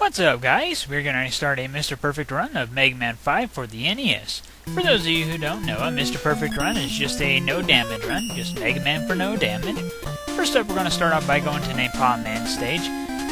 What's up, guys? We're going to start a Mr. Perfect run of Mega Man 5 for the NES. For those of you who don't know, a Mr. Perfect run is just a no damage run, just Mega Man for no damage. First up, we're going to start off by going to Napalm Man stage.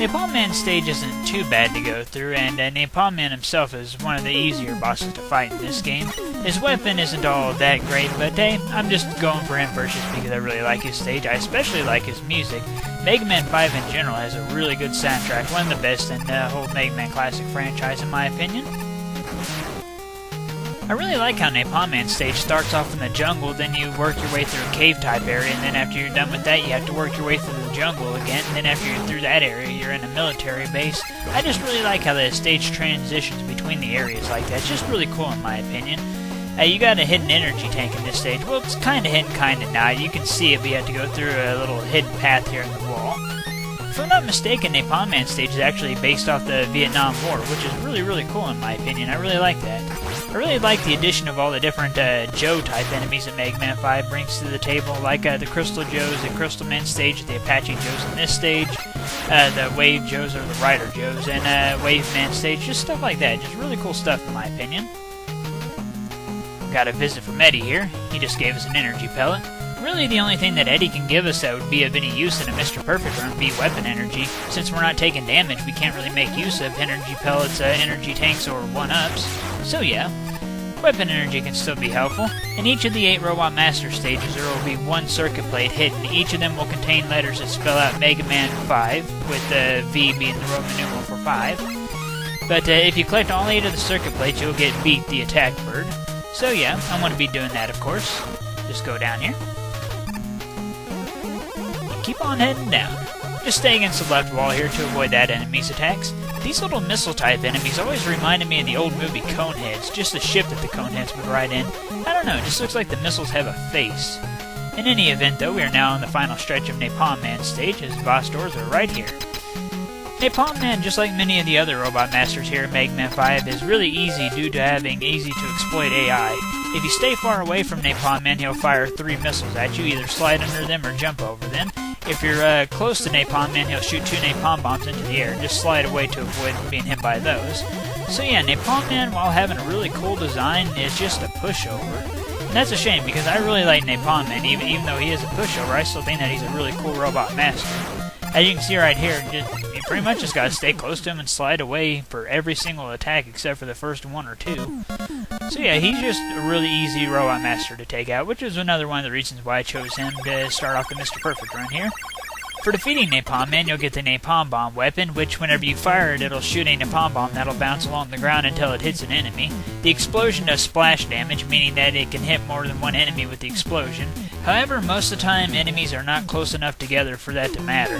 Napalm Man stage isn't too bad to go through, and Napalm Man himself is one of the easier bosses to fight in this game. His weapon isn't all that great, but hey, I'm just going for him first just because I really like his stage. I especially like his music. Mega Man 5 in general has a really good soundtrack, one of the best in the whole Mega Man Classic franchise in my opinion. I really like how Napalm Man stage starts off in the jungle, then you work your way through a cave-type area, and then after you're done with that, you have to work your way through the jungle again, and then after you're through that area, you're in a military base. I just really like how the stage transitions between the areas like that. It's just really cool in my opinion. You got a hidden energy tank in this stage. Well, it's kind of hidden, kind of not. You can see it, but you have to go through a little hidden path here in the wall. If I'm not mistaken, Napalm Man stage is actually based off the Vietnam War, which is really cool in my opinion. I really like that. I really like the addition of all the different Joe-type enemies that Mega Man 5 brings to the table, like the Crystal Joes in Crystal Man stage, the Apache Joes in this stage, the Wave Joes or the Rider Joes in Wave Man stage, just stuff like that. Just really cool stuff in my opinion. Got a visit from Eddie here. He just gave us an energy pellet. Really, the only thing that Eddie can give us that would be of any use in a Mr. Perfect run would be weapon energy. Since we're not taking damage, we can't really make use of energy pellets, energy tanks, or 1-ups. So yeah, weapon energy can still be helpful. In each of the 8 Robot Master stages, there will be one circuit plate hidden. Each of them will contain letters that spell out Mega Man 5, with the V being the Roman numeral for 5. But if you collect all 8 of the circuit plates, you'll get Beat the Attack Bird. So yeah, I'm going to be doing that, of course. Just go down here. Keep on heading down. Just stay against the left wall here to avoid that enemy's attacks. These little missile-type enemies always reminded me of the old movie Coneheads, just the ship that the Coneheads would ride in. I don't know, it just looks like the missiles have a face. In any event, though, we are now on the final stretch of Napalm Man stage, as the boss doors are right here. Napalm Man, just like many of the other Robot Masters here in Mega Man 5, is really easy due to having easy-to-exploit AI. If you stay far away from Napalm Man, he'll fire 3 missiles at you, either slide under them or jump over them. If you're close to Napalm Man, he'll shoot 2 Napalm bombs into the air. Just slide away to avoid being hit by those. So yeah, Napalm Man, while having a really cool design, is just a pushover. And that's a shame, because I really like Napalm Man. Even though he is a pushover, I still think that he's a really cool Robot Master. As you can see right here, you pretty much just gotta stay close to him and slide away for every single attack except for the first 1 or 2. So yeah, he's just a really easy Robot Master to take out, which is another one of the reasons why I chose him to start off the Mr. Perfect run here. For defeating Napalm Man, you'll get the Napalm Bomb weapon, which whenever you fire it, it'll shoot a Napalm Bomb that'll bounce along the ground until it hits an enemy. The explosion does splash damage, meaning that it can hit more than one enemy with the explosion. However, most of the time, enemies are not close enough together for that to matter.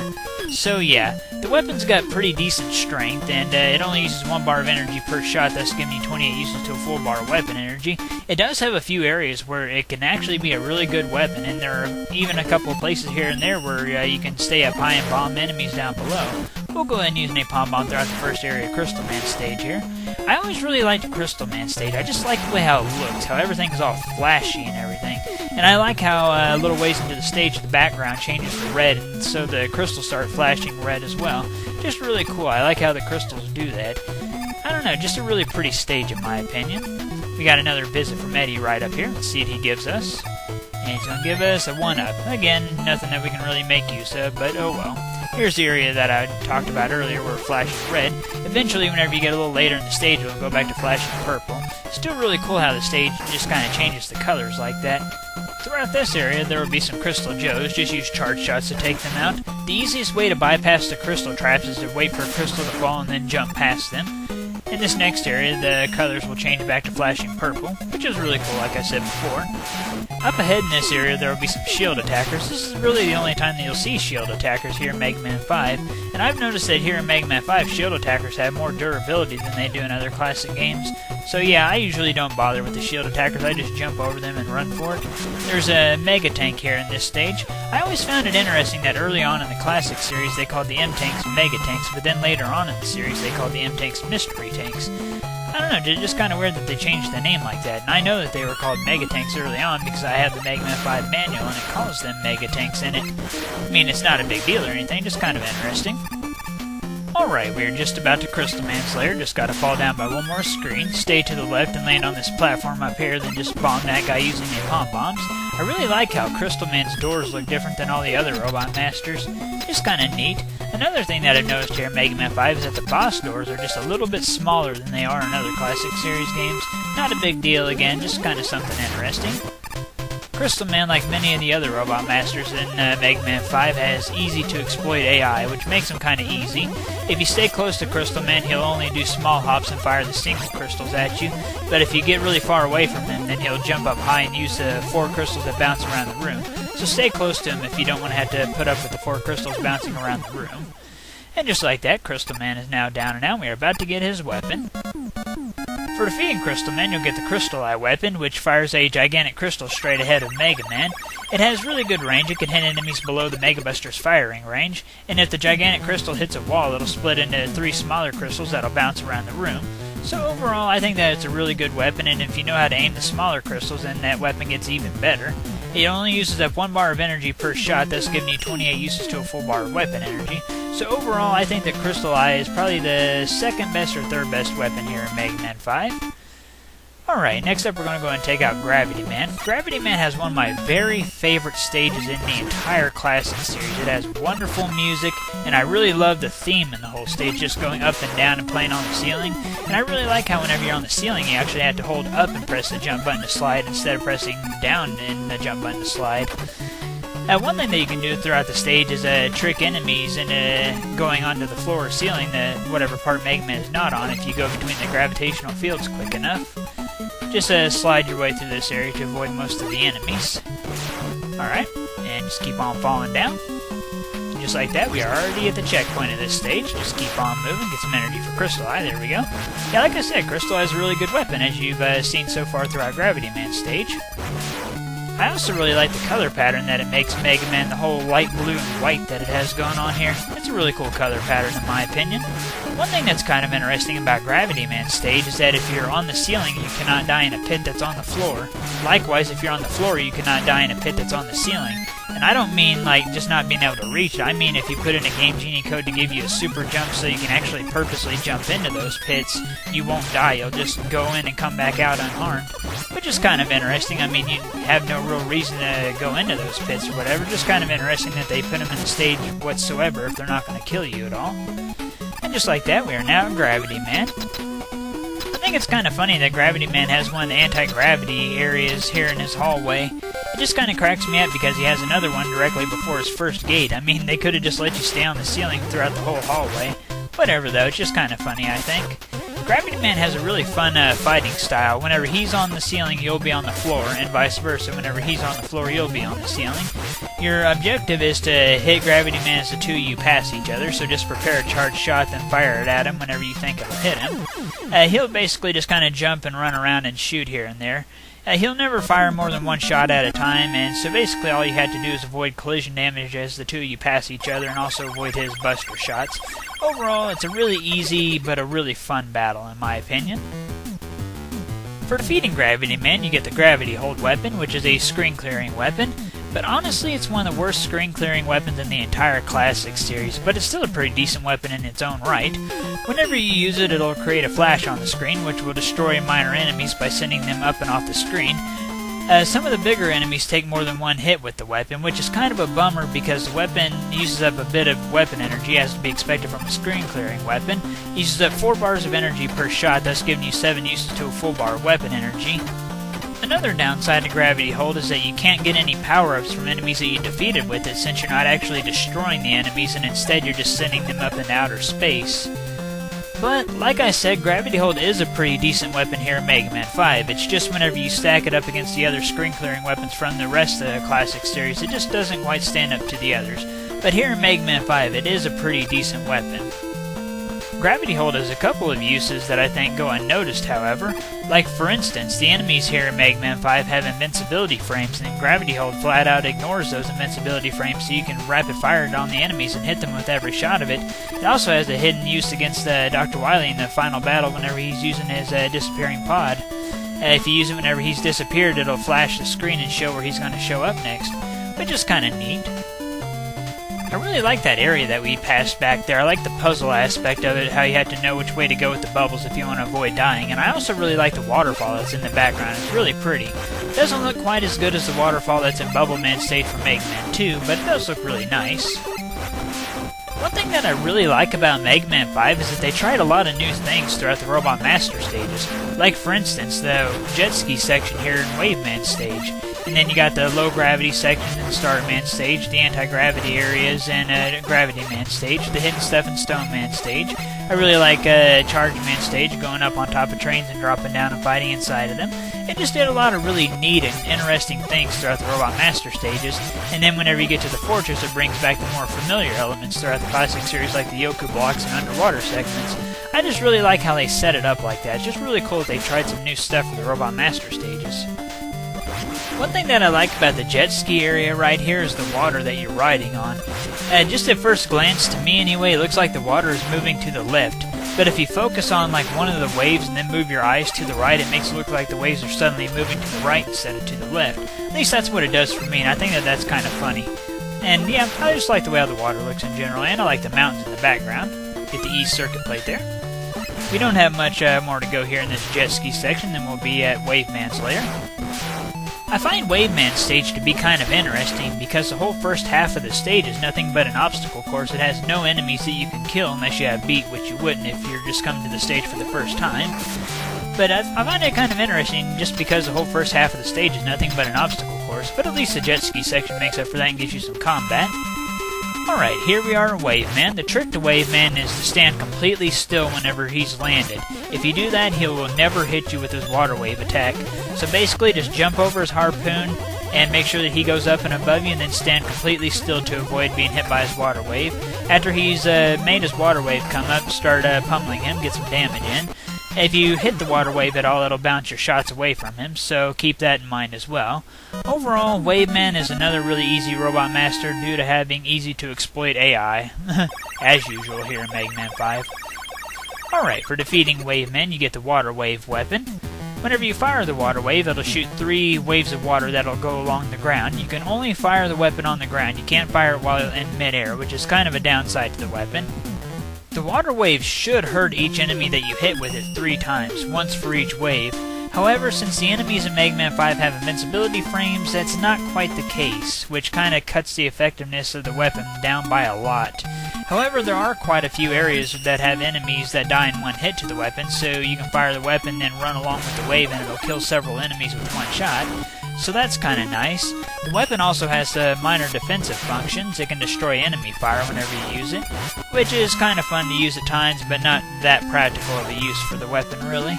So yeah, the weapon's got pretty decent strength, and it only uses 1 bar of energy per shot, thus giving you 28 uses to a full bar of weapon energy. It does have a few areas where it can actually be a really good weapon, and there are even a couple of places here and there where you can stay up high and bomb enemies down below. We'll go ahead and use Napalm Bomb throughout the first area of Crystal Man stage here. I always really liked Crystal Man stage. I just like the way how it looks, how everything's all flashy and everything. And I like how a little ways into the stage the background changes to red, and so the crystals start flashing red as well. Just really cool. I like how the crystals do that. I don't know, just a really pretty stage in my opinion. We got another visit from Eddie right up here. Let's see what he gives us. And he's going to give us a 1-up. Again, nothing that we can really make use of, but oh well. Here's the area that I talked about earlier where it flashes red. Eventually, whenever you get a little later in the stage, it'll go back to flashing purple. Still really cool how the stage just kind of changes the colors like that. Throughout this area, there will be some Crystal Joes. Just use charge shots to take them out. The easiest way to bypass the crystal traps is to wait for a crystal to fall and then jump past them. In this next area, the colors will change back to flashing purple, which is really cool, like I said before. Up ahead in this area, there will be some shield attackers. This is really the only time that you'll see shield attackers here in Mega Man 5, and I've noticed that here in Mega Man 5, shield attackers have more durability than they do in other classic games. So yeah, I usually don't bother with the shield attackers, I just jump over them and run for it. There's a Mega Tank here in this stage. I always found it interesting that early on in the classic series they called the M-Tanks Mega Tanks, but then later on in the series they called the M-Tanks Mystery Tanks. I don't know, it's just kind of weird that they changed the name like that. And I know that they were called Mega Tanks early on because I had the Mega Man 5 manual and it calls them Mega Tanks in it. I mean, it's not a big deal or anything, just kind of interesting. Alright, we're just about to Crystal Man's lair. Just gotta fall down by one more screen, stay to the left, and land on this platform up here, then just bomb that guy using napalm bombs. I really like how Crystal Man's doors look different than all the other Robot Masters. Just kinda neat. Another thing that I've noticed here in Mega Man 5 is that the boss doors are just a little bit smaller than they are in other Classic Series games. Not a big deal again, just kinda something interesting. Crystal Man, like many of the other Robot Masters in Mega Man 5, has easy-to-exploit AI, which makes him kinda easy. If you stay close to Crystal Man, he'll only do small hops and fire the single crystals at you, but if you get really far away from him, then he'll jump up high and use the 4 crystals that bounce around the room. So stay close to him if you don't want to have to put up with the 4 crystals bouncing around the room. And just like that, Crystal Man is now down and out. We are about to get his weapon. For defeating Crystal Man, you'll get the Crystal Eye weapon, which fires a gigantic crystal straight ahead of Mega Man. It has really good range. It can hit enemies below the Mega Buster's firing range, and if the gigantic crystal hits a wall, it'll split into 3 smaller crystals that'll bounce around the room. So overall, I think that it's a really good weapon, and if you know how to aim the smaller crystals, then that weapon gets even better. It only uses up 1 bar of energy per shot, thus giving you 28 uses to a full bar of weapon energy. So overall, I think that Crystal Eye is probably the second best or third best weapon here in Mega Man 5. Alright, next up we're going to go and take out Gravity Man. Gravity Man has one of my very favorite stages in the entire Classic series. It has wonderful music, and I really love the theme in the whole stage, just going up and down and playing on the ceiling. And I really like how whenever you're on the ceiling, you actually have to hold up and press the jump button to slide instead of pressing down and the jump button to slide. One thing that you can do throughout the stage is trick enemies into going onto the floor or ceiling, whatever part Mega Man is not on, if you go between the gravitational fields quick enough. Just slide your way through this area to avoid most of the enemies. Alright, and just keep on falling down. Just like that, we are already at the checkpoint of this stage. Just keep on moving, get some energy for Crystal Eye, there we go. Yeah, like I said, Crystal Eye is a really good weapon, as you've seen so far throughout Gravity Man's stage. I also really like the color pattern that it makes Mega Man, the whole light blue and white that it has going on here. It's a really cool color pattern in my opinion. One thing that's kind of interesting about Gravity Man's stage is that if you're on the ceiling, you cannot die in a pit that's on the floor. Likewise, if you're on the floor, you cannot die in a pit that's on the ceiling. And I don't mean like just not being able to reach it, I mean if you put in a Game Genie code to give you a super jump so you can actually purposely jump into those pits, you won't die, you'll just go in and come back out unharmed. Which is kind of interesting. I mean, you have no real reason to go into those pits or whatever, just kind of interesting that they put them in the stage whatsoever if they're not going to kill you at all. And just like that, we are now in Gravity Man. I think it's kind of funny that Gravity Man has one of the anti-gravity areas here in his hallway. It just kind of cracks me up because he has another one directly before his first gate. I mean, they could have just let you stay on the ceiling throughout the whole hallway. Whatever though, it's just kind of funny, I think. Gravity Man has a really fun fighting style. Whenever he's on the ceiling, you'll be on the floor, and vice versa. Whenever he's on the floor, you'll be on the ceiling. Your objective is to hit Gravity Man as the two of you pass each other, so just prepare a charged shot, then fire it at him whenever you think it'll hit him. He'll basically just kind of jump and run around and shoot here and there. He'll never fire more than one shot at a time, and so basically all you have to do is avoid collision damage as the two of you pass each other, and also avoid his buster shots. Overall, it's a really easy, but a really fun battle, in my opinion. For defeating Gravity Man, you get the Gravity Hold weapon, which is a screen-clearing weapon. But honestly, it's one of the worst screen-clearing weapons in the entire Classic series, but it's still a pretty decent weapon in its own right. Whenever you use it, it'll create a flash on the screen, which will destroy minor enemies by sending them up and off the screen. Some of the bigger enemies take more than one hit with the weapon, which is kind of a bummer because the weapon uses up a bit of weapon energy, as to be expected from a screen-clearing weapon. It uses up 4 bars of energy per shot, thus giving you 7 uses to a full bar of weapon energy. Another downside to Gravity Hold is that you can't get any power-ups from enemies that you defeated with it, since you're not actually destroying the enemies and instead you're just sending them up into outer space. But, like I said, Gravity Hold is a pretty decent weapon here in Mega Man 5. It's just whenever you stack it up against the other screen-clearing weapons from the rest of the Classic series, it just doesn't quite stand up to the others. But here in Mega Man 5, it is a pretty decent weapon. Gravity Hold has a couple of uses that I think go unnoticed, however. Like, for instance, the enemies here in Mega Man 5 have invincibility frames, and Gravity Hold flat out ignores those invincibility frames, so you can rapid fire it on the enemies and hit them with every shot of it. It also has a hidden use against Dr. Wily in the final battle whenever he's using his disappearing pod. If you use it whenever he's disappeared, it'll flash the screen and show where he's going to show up next, which is kind of neat. I really like that area that we passed back there. I like the puzzle aspect of it, how you had to know which way to go with the bubbles if you want to avoid dying. And I also really like the waterfall that's in the background. It's really pretty. It doesn't look quite as good as the waterfall that's in Bubble Man stage from Mega Man 2, but it does look really nice. One thing that I really like about Mega Man 5 is that they tried a lot of new things throughout the Robot Master stages. Like, for instance, the jet ski section here in Wave Man stage. And then you got the low gravity section in Star Man stage, the anti-gravity areas in Gravity Man stage, the hidden stuff in Stone Man stage. I really like Charge Man stage, going up on top of trains and dropping down and fighting inside of them. It just did a lot of really neat and interesting things throughout the Robot Master stages. And then whenever you get to the fortress, it brings back the more familiar elements throughout the classic series, like the Yoku blocks and underwater segments. I just really like how they set it up like that. It's just really cool that they tried some new stuff for the Robot Master stages. One thing that I like about the jet ski area right here is the water that you're riding on. Just at first glance, to me anyway, it looks like the water is moving to the left. But if you focus on like one of the waves and then move your eyes to the right, it makes it look like the waves are suddenly moving to the right instead of to the left. At least that's what it does for me, and I think that that's kind of funny. And yeah, I just like the way how the water looks in general, and I like the mountains in the background. Get the E circuit plate there. We don't have much more to go here in this jet ski section, then we'll be at Wave Man's lair. I find Wave Man stage to be kind of interesting because the whole first half of the stage is nothing but an obstacle course. It has no enemies that you can kill unless you have beat, which you wouldn't if you're just coming to the stage for the first time. But I find it kind of interesting just because the whole first half of the stage is nothing but an obstacle course, but at least the jet ski section makes up for that and gives you some combat. Alright, here we are in Wave Man. The trick to Wave Man is to stand completely still whenever he's landed. If you do that, he will never hit you with his water wave attack. So basically, just jump over his harpoon and make sure that he goes up and above you, and then stand completely still to avoid being hit by his water wave. After he's made his water wave come up, start pummeling him, get some damage in. If you hit the water wave at all, it'll bounce your shots away from him, so keep that in mind as well. Overall, Wave Man is another really easy Robot Master due to having easy to exploit AI, as usual here in Mega Man 5. Alright, for defeating Wave Man, you get the Water Wave weapon. Whenever you fire the water wave, it'll shoot 3 waves of water that'll go along the ground. You can only fire the weapon on the ground. You can't fire it while in midair, which is kind of a downside to the weapon. The water wave should hurt each enemy that you hit with it 3 times, once for each wave. However, since the enemies in Mega Man 5 have invincibility frames, that's not quite the case, which kind of cuts the effectiveness of the weapon down by a lot. However, there are quite a few areas that have enemies that die in one hit to the weapon, so you can fire the weapon, then run along with the wave, and it'll kill several enemies with one shot. So that's kind of nice. The weapon also has minor defensive functions. It can destroy enemy fire whenever you use it, which is kind of fun to use at times, but not that practical of a use for the weapon, really.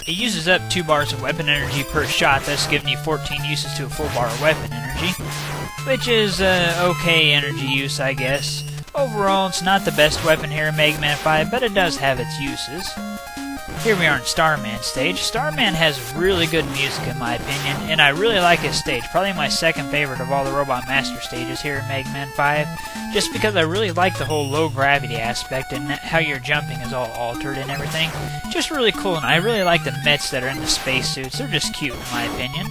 It uses up 2 bars of weapon energy per shot, thus giving you 14 uses to a full bar of weapon energy, which is okay energy use, I guess. Overall, it's not the best weapon here in Mega Man 5, but it does have its uses. Here we are in Starman stage. Starman has really good music in my opinion, and I really like his stage. Probably my second favorite of all the Robot Master stages here in Mega Man 5, just because I really like the whole low gravity aspect and how your jumping is all altered and everything. Just really cool, and I really like the Mets that are in the spacesuits. They're just cute in my opinion.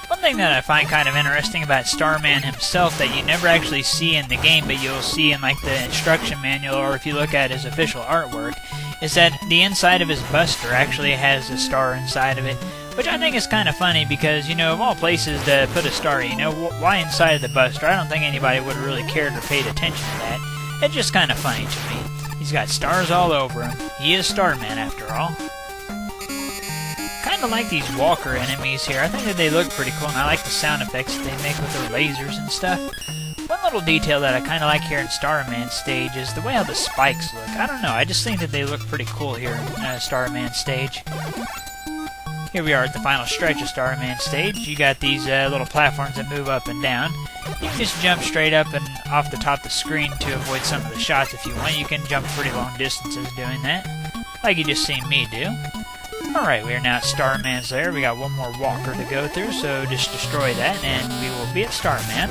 One thing that I find kind of interesting about Starman himself that you never actually see in the game, but you'll see in like the instruction manual or if you look at his official artwork, is that the inside of his buster actually has a star inside of it, which I think is kind of funny because, you know, of all places to put a star, you know, why inside of the buster? I don't think anybody would have really cared or paid attention to that. It's just kind of funny to me. He's got stars all over him. He is Starman after all. Kind of like these walker enemies here. I think that they look pretty cool, and I like the sound effects that they make with their lasers and stuff. One little detail that I kind of like here in Starman stage is the way how the spikes look. I don't know, I just think that they look pretty cool here in Starman stage. Here we are at the final stretch of Starman stage. You got these little platforms that move up and down. You can just jump straight up and off the top of the screen to avoid some of the shots if you want. You can jump pretty long distances doing that, like you just seen me do. Alright, we are now at Starman's lair. We got one more walker to go through, so just destroy that, and we will be at Starman.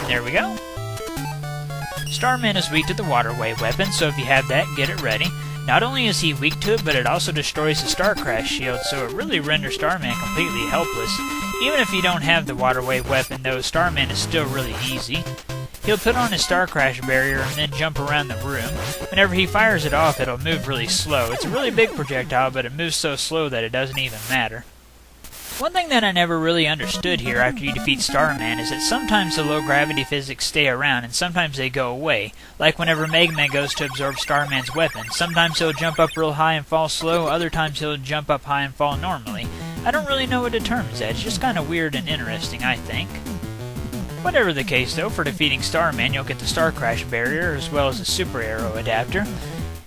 There we go. Starman is weak to the water wave weapon, so if you have that, get it ready. Not only is he weak to it, but it also destroys the Star Crash shield, so it really renders Starman completely helpless. Even if you don't have the water wave weapon, though, Starman is still really easy. He'll put on his Star Crash barrier and then jump around the room. Whenever he fires it off, it'll move really slow. It's a really big projectile, but it moves so slow that it doesn't even matter. One thing that I never really understood here after you defeat Starman is that sometimes the low-gravity physics stay around and sometimes they go away. Like whenever Mega Man goes to absorb Starman's weapon. Sometimes he'll jump up real high and fall slow, other times he'll jump up high and fall normally. I don't really know what determines that. It's just kind of weird and interesting, I think. Whatever the case though, for defeating Starman you'll get the Star Crash barrier as well as the Super Arrow adapter.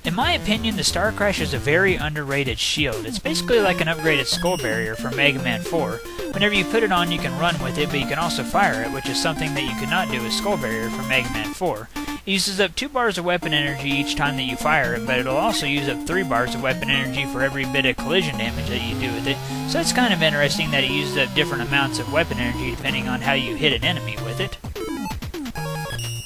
In my opinion, the Star Crash is a very underrated shield. It's basically like an upgraded Skull Barrier from Mega Man 4. Whenever you put it on, you can run with it, but you can also fire it, which is something that you could not do with Skull Barrier from Mega Man 4. It uses up 2 bars of weapon energy each time that you fire it, but it'll also use up 3 bars of weapon energy for every bit of collision damage that you do with it. So it's kind of interesting that it uses up different amounts of weapon energy depending on how you hit an enemy with it.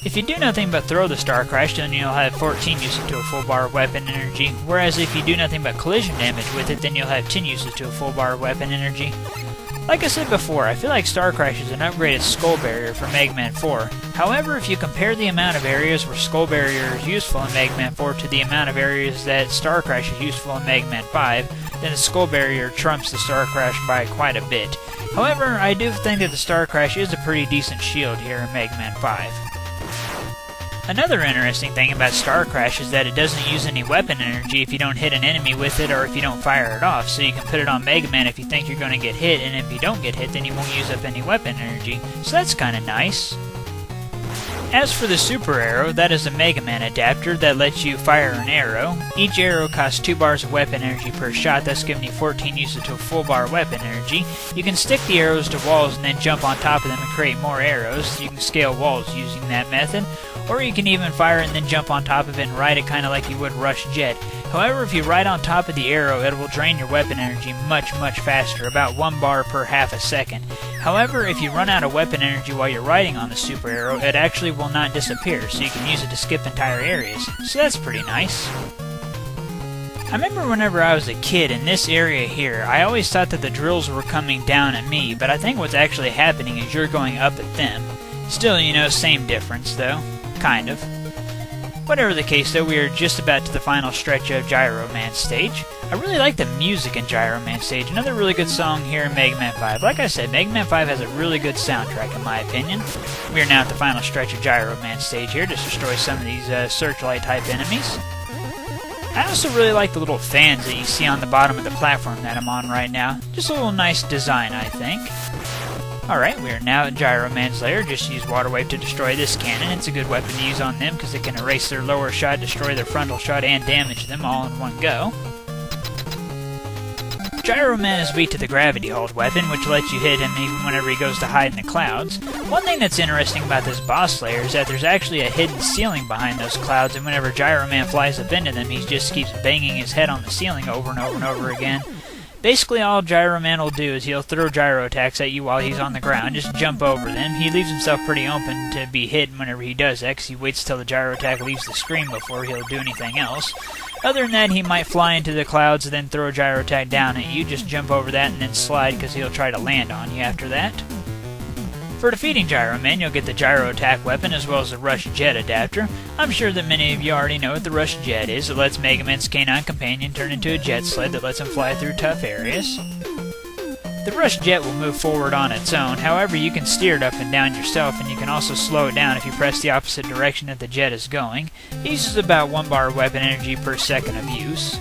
If you do nothing but throw the Star Crash, then you'll have 14 uses to a full bar of weapon energy, whereas if you do nothing but collision damage with it, then you'll have 10 uses to a full bar of weapon energy. Like I said before, I feel like Star Crash is an upgraded Skull Barrier from Mega Man 4. However, if you compare the amount of areas where Skull Barrier is useful in Mega Man 4 to the amount of areas that Star Crash is useful in Mega Man 5, then the Skull Barrier trumps the Star Crash by quite a bit. However, I do think that the Star Crash is a pretty decent shield here in Mega Man 5. Another interesting thing about Star Crash is that it doesn't use any weapon energy if you don't hit an enemy with it or if you don't fire it off, so you can put it on Mega Man if you think you're going to get hit, and if you don't get hit then you won't use up any weapon energy, so that's kind of nice. As for the Super Arrow, that is a Mega Man adapter that lets you fire an arrow. Each arrow costs 2 bars of weapon energy per shot, thus giving you 14 uses to a full bar of weapon energy. You can stick the arrows to walls and then jump on top of them and create more arrows. You can scale walls using that method. Or you can even fire it and then jump on top of it and ride it kind of like you would Rush Jet. However, if you ride on top of the arrow, it will drain your weapon energy much faster, about 1 bar per half a second. However, if you run out of weapon energy while you're riding on the Super Arrow, it actually will not disappear, so you can use it to skip entire areas. So that's pretty nice. I remember whenever I was a kid in this area here, I always thought that the drills were coming down at me, but I think what's actually happening is you're going up at them. Still, you know, same difference though. Kind of. Whatever the case though, we are just about to the final stretch of Gyro Man stage. I really like the music in Gyro Man stage. Another really good song here in Mega Man 5. Like I said, Mega Man 5 has a really good soundtrack in my opinion. We are now at the final stretch of Gyro Man stage here to destroy some of these searchlight type enemies. I also really like the little fans that you see on the bottom of the platform that I'm on right now. Just a little nice design, I think. Alright, we are now at Gyro Man's lair. Just use Water Wave to destroy this cannon. It's a good weapon to use on them because it can erase their lower shot, destroy their frontal shot, and damage them all in one go. Gyro Man is weak to the Gravity Hold weapon, which lets you hit him even whenever he goes to hide in the clouds. One thing that's interesting about this boss lair is that there's actually a hidden ceiling behind those clouds, and whenever Gyro Man flies up into them, he just keeps banging his head on the ceiling over and over and over again. Basically, all Gyro Man will do is he'll throw gyro attacks at you while he's on the ground, just jump over them. He leaves himself pretty open to be hit whenever he does that, because he waits till the gyro attack leaves the screen before he'll do anything else. Other than that, he might fly into the clouds and then throw a gyro attack down at you. Just jump over that and then slide, because he'll try to land on you after that. For defeating Gyro Man, you'll get the gyro attack weapon as well as the Rush Jet adapter. I'm sure that many of you already know what the Rush Jet is. It lets Mega Man's canine companion turn into a jet sled that lets him fly through tough areas. The Rush Jet will move forward on its own, however you can steer it up and down yourself, and you can also slow it down if you press the opposite direction that the jet is going. It uses about 1 bar of weapon energy per second of use.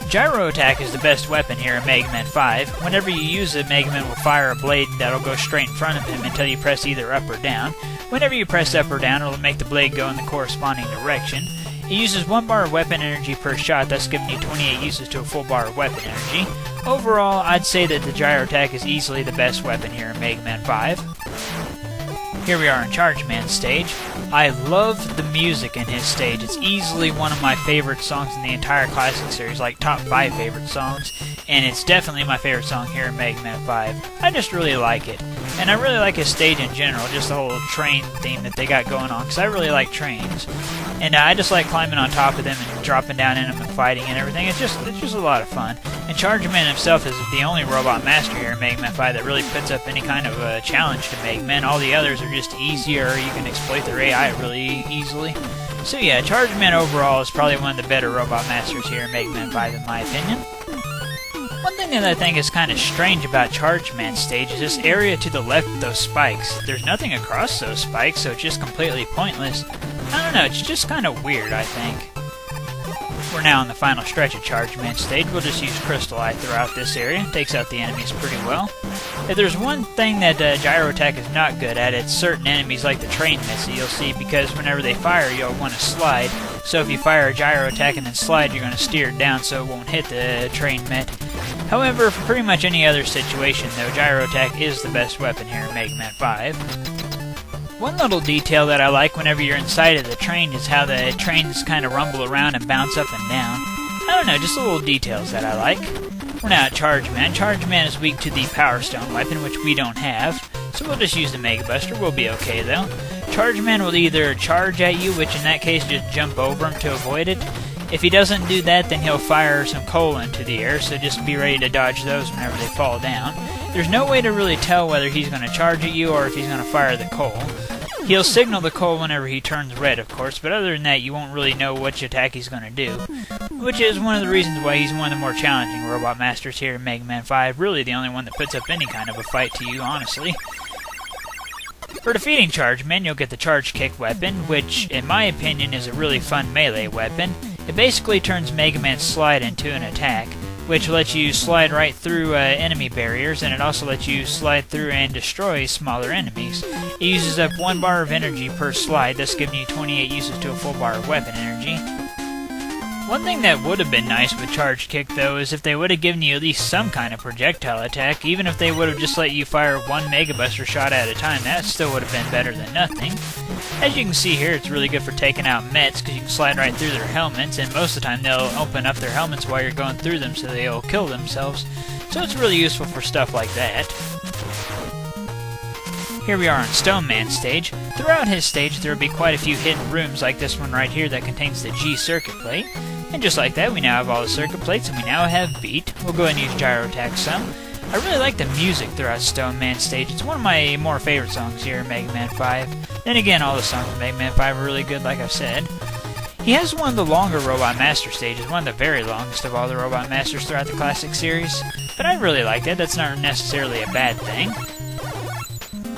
Gyro Attack is the best weapon here in Mega Man 5. Whenever you use it, Mega Man will fire a blade that'll go straight in front of him until you press either up or down. Whenever you press up or down, it'll make the blade go in the corresponding direction. It uses 1 bar of weapon energy per shot, thus giving you 28 uses to a full bar of weapon energy. Overall, I'd say that the Gyro Attack is easily the best weapon here in Mega Man 5. Here we are in Charge Man's stage. I love the music in his stage. It's easily one of my favorite songs in the entire classic series, like top 5 favorite songs, and it's definitely my favorite song here in Mega Man 5. I just really like it. And I really like his stage in general, just the whole train theme that they got going on, because I really like trains. And I just like climbing on top of them and dropping down in them and fighting and everything. It's just a lot of fun. And Charge Man himself is the only robot master here in Mega Man 5 that really puts up any kind of a challenge to Mega Man. All the others are just easier, you can exploit their AI really easily. So yeah, Charge Man overall is probably one of the better robot masters here in Mega Man 5 in my opinion. One thing that I think is kind of strange about Charge Man's stage is this area to the left of those spikes. There's nothing across those spikes, so it's just completely pointless. I don't know, it's just kind of weird, I think. We're now on the final stretch of Charge Man's stage. We'll just use Crystal Eye throughout this area. Takes out the enemies pretty well. If there's one thing that Gyro Attack is not good at, it's certain enemies like the train missile, you'll see, because whenever they fire, you'll want to slide. So if you fire a Gyro Attack and then slide, you're going to steer it down so it won't hit the train met. However, for pretty much any other situation, though, Gyro Attack is the best weapon here in Mega Man 5. One little detail that I like whenever you're inside of the train is how the trains kind of rumble around and bounce up and down. I don't know, just the little details that I like. We're now at Charge Man. Charge Man is weak to the Power Stone weapon, which we don't have, so we'll just use the Mega Buster. We'll be okay, though. Charge Man will either charge at you, which in that case just jump over him to avoid it. If he doesn't do that, then he'll fire some coal into the air, so just be ready to dodge those whenever they fall down. There's no way to really tell whether he's going to charge at you or if he's going to fire the coal. He'll signal the coal whenever he turns red, of course, but other than that, you won't really know which attack he's going to do. Which is one of the reasons why he's one of the more challenging Robot Masters here in Mega Man 5. Really the only one that puts up any kind of a fight to you, honestly. For defeating Charge Man, you'll get the Charge Kick weapon, which, in my opinion, is a really fun melee weapon. It basically turns Mega Man's slide into an attack, which lets you slide right through enemy barriers, and it also lets you slide through and destroy smaller enemies. It uses up 1 bar of energy per slide, thus giving you 28 uses to a full bar of weapon energy. One thing that would have been nice with Charge Kick, though, is if they would have given you at least some kind of projectile attack. Even if they would have just let you fire 1 Mega Buster shot at a time, that still would have been better than nothing. As you can see here, it's really good for taking out Mets, because you can slide right through their helmets, and most of the time they'll open up their helmets while you're going through them so they'll kill themselves. So it's really useful for stuff like that. Here we are on Stone Man's stage. Throughout his stage, there will be quite a few hidden rooms like this one right here that contains the G circuit plate. And just like that, we now have all the circuit plates, and we now have Beat. We'll go ahead and use Gyro Attack some. I really like the music throughout Stone Man's stage. It's one of my more favorite songs here in Mega Man 5. Then again, all the songs in Mega Man 5 are really good, like I've said. He has one of the longer Robot Master stages, one of the very longest of all the Robot Masters throughout the classic series. But I really like that. That's not necessarily a bad thing.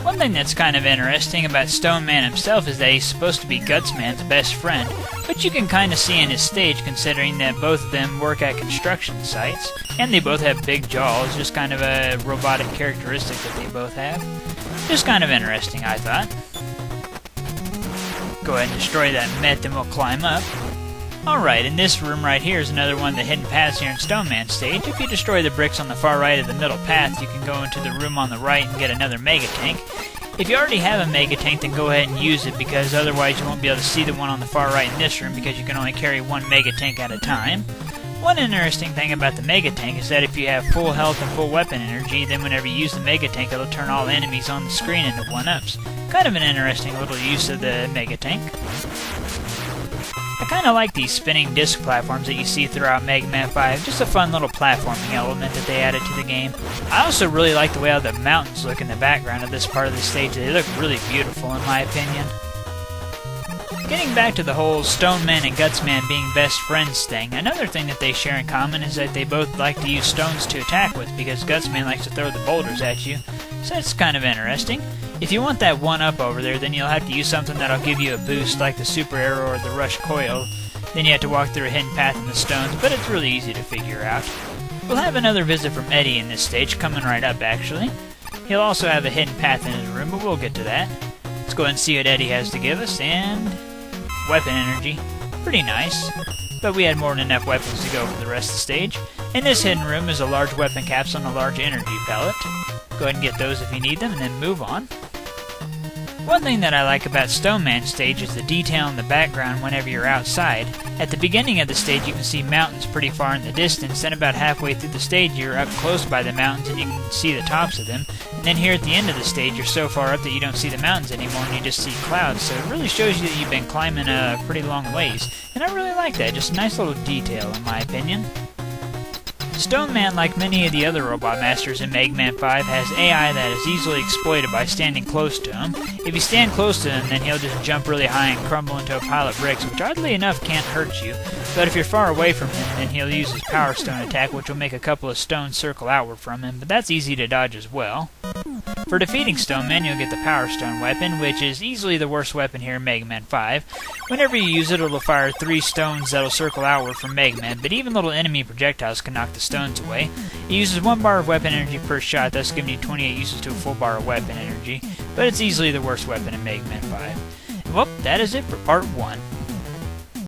One thing that's kind of interesting about Stone Man himself is that he's supposed to be Guts Man's best friend, which you can kind of see in his stage considering that both of them work at construction sites, and they both have big jaws, just kind of a robotic characteristic that they both have. Just kind of interesting, I thought. Go ahead and destroy that Met, then we'll climb up. Alright, in this room right here is another one of the hidden paths here in Stone Man's stage. If you destroy the bricks on the far right of the middle path, you can go into the room on the right and get another Mega Tank. If you already have a Mega Tank, then go ahead and use it, because otherwise you won't be able to see the one on the far right in this room, because you can only carry 1 Mega Tank at a time. One interesting thing about the Mega Tank is that if you have full health and full weapon energy, then whenever you use the Mega Tank, it'll turn all enemies on the screen into 1-ups. Kind of an interesting little use of the Mega Tank. I kind of like these spinning disc platforms that you see throughout Mega Man 5, just a fun little platforming element that they added to the game. I also really like the way how the mountains look in the background of this part of the stage. They look really beautiful in my opinion. Getting back to the whole Stone Man and Guts Man being best friends thing, another thing that they share in common is that they both like to use stones to attack with, because Guts Man likes to throw the boulders at you, so that's kind of interesting. If you want that 1-up over there, then you'll have to use something that'll give you a boost, like the Super Arrow or the Rush Coil. Then you have to walk through a hidden path in the stones, but it's really easy to figure out. We'll have another visit from Eddie in this stage, coming right up actually. He'll also have a hidden path in his room, but we'll get to that. Let's go ahead and see what Eddie has to give us, and weapon energy. Pretty nice, but we had more than enough weapons to go for the rest of the stage. In this hidden room is a large weapon capsule and a large energy pellet. Go ahead and get those if you need them, and then move on. One thing that I like about Stone Man's stage is the detail in the background whenever you're outside. At the beginning of the stage you can see mountains pretty far in the distance, then about halfway through the stage you're up close by the mountains and you can see the tops of them. And then here at the end of the stage you're so far up that you don't see the mountains anymore and you just see clouds, so it really shows you that you've been climbing a pretty long ways. And I really like that, just a nice little detail in my opinion. Stone Man, like many of the other Robot Masters in Mega Man 5, has AI that is easily exploited by standing close to him. If you stand close to him, then he'll just jump really high and crumble into a pile of bricks, which oddly enough can't hurt you. But if you're far away from him, then he'll use his Power Stone attack, which will make a couple of stones circle outward from him, but that's easy to dodge as well. For defeating Stone Man, you'll get the Power Stone weapon, which is easily the worst weapon here in Mega Man 5. Whenever you use it, it'll fire 3 stones that'll circle outward from Mega Man, but even little enemy projectiles can knock the stones away. It uses 1 bar of weapon energy per shot, thus giving you 28 uses to a full bar of weapon energy, but it's easily the worst weapon in Mega Man 5. And, well, that is it for Part 1.